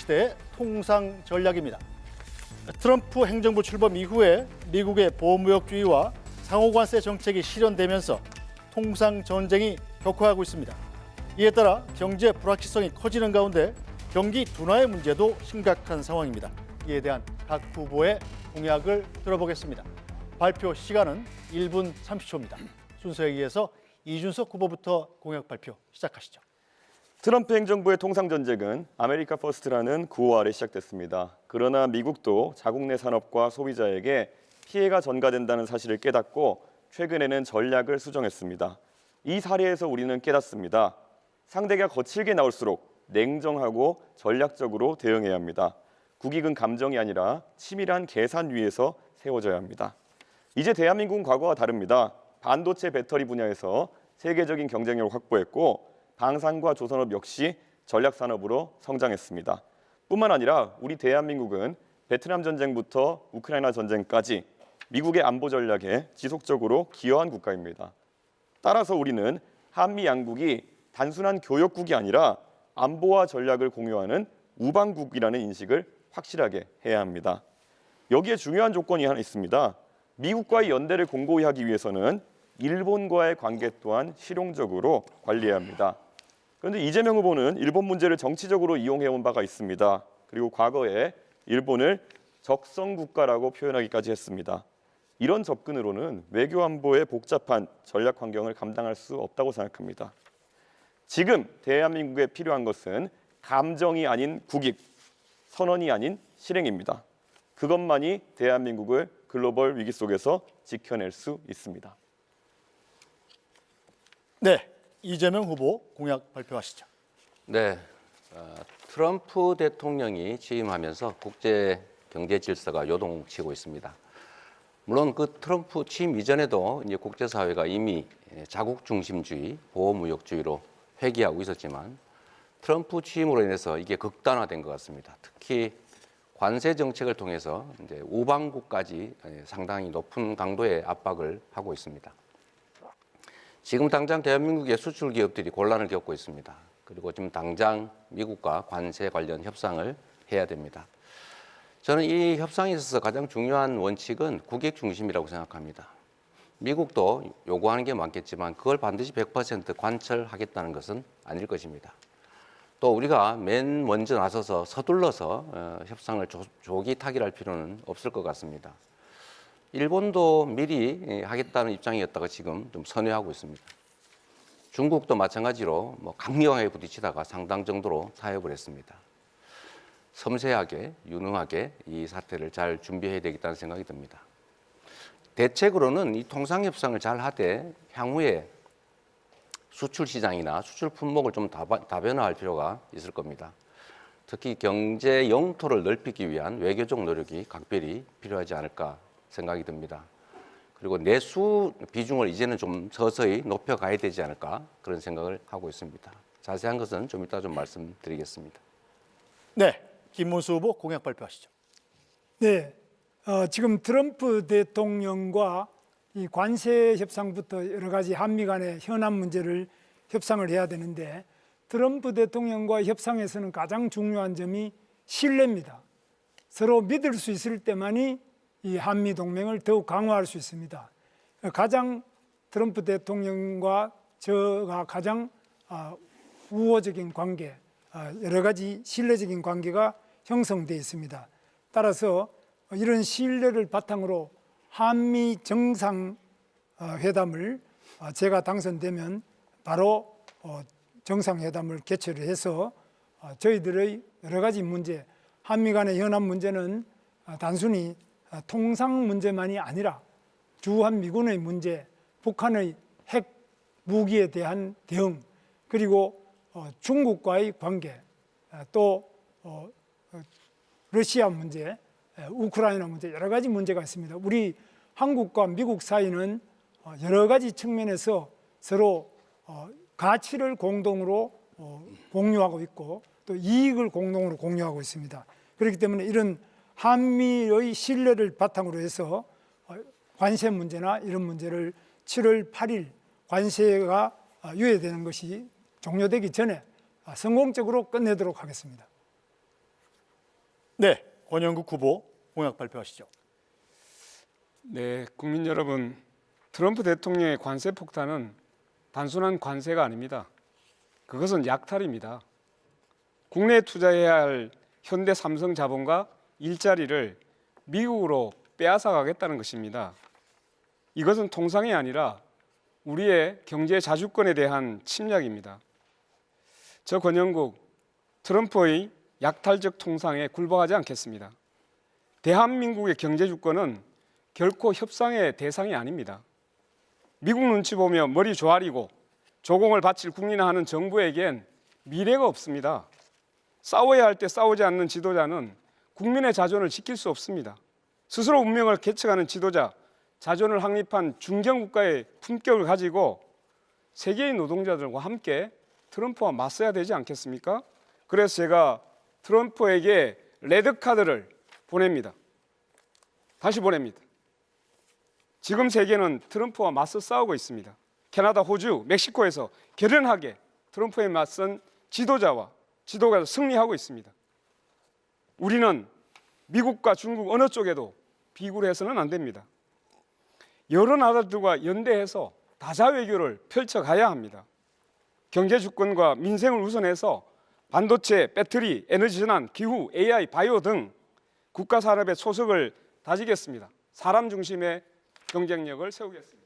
시대의 통상 전략입니다. 트럼프 행정부 출범 이후에 미국의 보호무역주의와 상호관세 정책이 실현되면서 통상 전쟁이 격화하고 있습니다. 이에 따라 경제 불확실성이 커지는 가운데 경기 둔화의 문제도 심각한 상황입니다. 이에 대한 각 후보의 공약을 들어보겠습니다. 발표 시간은 1분 30초입니다. 순서에 의해서 이준석 후보부터 공약 발표 시작하시죠. 트럼프 행정부의 통상전쟁은 아메리카 퍼스트라는 구호 아래 시작됐습니다. 그러나 미국도 자국 내 산업과 소비자에게 피해가 전가된다는 사실을 깨닫고 최근에는 전략을 수정했습니다. 이 사례에서 우리는 깨닫습니다. 상대가 거칠게 나올수록 냉정하고 전략적으로 대응해야 합니다. 국익은 감정이 아니라 치밀한 계산 위에서 세워져야 합니다. 이제 대한민국은 과거와 다릅니다. 반도체 배터리 분야에서 세계적인 경쟁력을 확보했고 방산과 조선업 역시 전략산업으로 성장했습니다. 뿐만 아니라 우리 대한민국은 베트남 전쟁부터 우크라이나 전쟁까지 미국의 안보 전략에 지속적으로 기여한 국가입니다. 따라서 우리는 한미 양국이 단순한 교역국이 아니라 안보와 전략을 공유하는 우방국이라는 인식을 확실하게 해야 합니다. 여기에 중요한 조건이 하나 있습니다. 미국과의 연대를 공고히 하기 위해서는 일본과의 관계 또한 실용적으로 관리해야 합니다. 그런데 이재명 후보는 일본 문제를 정치적으로 이용해온 바가 있습니다. 그리고 과거에 일본을 적성 국가라고 표현하기까지 했습니다. 이런 접근으로는 외교 안보의 복잡한 전략 환경을 감당할 수 없다고 생각합니다. 지금 대한민국에 필요한 것은 감정이 아닌 국익, 선언이 아닌 실행입니다. 그것만이 대한민국을 글로벌 위기 속에서 지켜낼 수 있습니다. 네, 이재명 후보 공약 발표하시죠. 네, 트럼프 대통령이 취임하면서 국제 경제 질서가 요동치고 있습니다. 물론 그 트럼프 취임 이전에도 이제 국제사회가 이미 자국 중심주의, 보호무역주의로 회귀하고 있었지만 트럼프 취임으로 인해서 이게 극단화된 것 같습니다. 특히 관세 정책을 통해서 이제 우방국까지 상당히 높은 강도의 압박을 하고 있습니다. 지금 당장 대한민국의 수출 기업들이 곤란을 겪고 있습니다. 그리고 지금 당장 미국과 관세 관련 협상을 해야 됩니다. 저는 이 협상에 있어서 가장 중요한 원칙은 국익 중심이라고 생각합니다. 미국도 요구하는 게 많겠지만 그걸 반드시 100% 관철하겠다는 것은 아닐 것입니다. 또 우리가 맨 먼저 나서서 서둘러서 협상을 조기 타결할 필요는 없을 것 같습니다. 일본도 미리 하겠다는 입장이었다가 지금 좀 선회하고 있습니다. 중국도 마찬가지로 강력하게 부딪히다가 상당 정도로 타협을 했습니다. 섬세하게, 유능하게 이 사태를 잘 준비해야 되겠다는 생각이 듭니다. 대책으로는 이 통상협상을 잘 하되 향후에 수출 시장이나 수출 품목을 좀 다변화할 필요가 있을 겁니다. 특히 경제 영토를 넓히기 위한 외교적 노력이 각별히 필요하지 않을까 생각이 듭니다. 그리고 내수 비중을 이제는 좀 서서히 높여가야 되지 않을까 그런 생각을 하고 있습니다. 자세한 것은 좀 이따 좀 말씀드리겠습니다. 네, 김문수 후보 공약 발표하시죠. 네, 지금 트럼프 대통령과 이 관세 협상부터 여러 가지 한미 간의 현안 문제를 협상을 해야 되는데 트럼프 대통령과 협상에서는 가장 중요한 점이 신뢰입니다. 서로 믿을 수 있을 때만이 이 한미 동맹을 더욱 강화할 수 있습니다. 가장 트럼프 대통령과 저가 가장 우호적인 관계, 여러 가지 신뢰적인 관계가 형성되어 있습니다. 따라서 이런 신뢰를 바탕으로 한미 정상회담을 제가 당선되면 바로 정상회담을 개최를 해서 저희들의 여러 가지 문제, 한미 간의 현안 문제는 단순히 통상 문제만이 아니라 주한미군의 문제, 북한의 핵 무기에 대한 대응, 그리고 중국과의 관계, 또 러시아 문제, 우크라이나 문제, 여러 가지 문제가 있습니다. 우리 한국과 미국 사이는 여러 가지 측면에서 서로 가치를 공동으로 공유하고 있고 또 이익을 공동으로 공유하고 있습니다. 그렇기 때문에 이런 한미의 신뢰를 바탕으로 해서 관세 문제나 이런 문제를 7월 8일 관세가 유예되는 것이 종료되기 전에 성공적으로 끝내도록 하겠습니다. 네, 권영국 후보 공약 발표하시죠. 네, 국민 여러분, 트럼프 대통령의 관세 폭탄은 단순한 관세가 아닙니다. 그것은 약탈입니다. 국내에 투자해야 할 현대 삼성 자본과 일자리를 미국으로 빼앗아 가겠다는 것입니다. 이것은 통상이 아니라 우리의 경제 자주권에 대한 침략입니다. 저 권영국, 트럼프의 약탈적 통상에 굴복하지 않겠습니다. 대한민국의 경제 주권은 결코 협상의 대상이 아닙니다. 미국 눈치 보며 머리 조아리고 조공을 바칠 국민화하는 정부에겐 미래가 없습니다. 싸워야 할 때 싸우지 않는 지도자는 국민의 자존을 지킬 수 없습니다. 스스로 운명을 개척하는 지도자, 자존을 확립한 중견국가의 품격을 가지고 세계의 노동자들과 함께 트럼프와 맞서야 되지 않겠습니까? 그래서 제가 트럼프에게 레드카드를 보냅니다. 다시 보냅니다. 지금 세계는 트럼프와 맞서 싸우고 있습니다. 캐나다, 호주, 멕시코에서 결연하게 트럼프에 맞선 지도자가 승리하고 있습니다. 우리는 미국과 중국 어느 쪽에도 비굴 해서는 안 됩니다. 여러 나라들과 연대해서 다자외교를 펼쳐가야 합니다. 경제 주권과 민생을 우선해서 반도체, 배터리, 에너지 전환, 기후, AI, 바이오 등 국가 산업의 소속을 다지겠습니다. 사람 중심의 경쟁력을 세우겠습니다.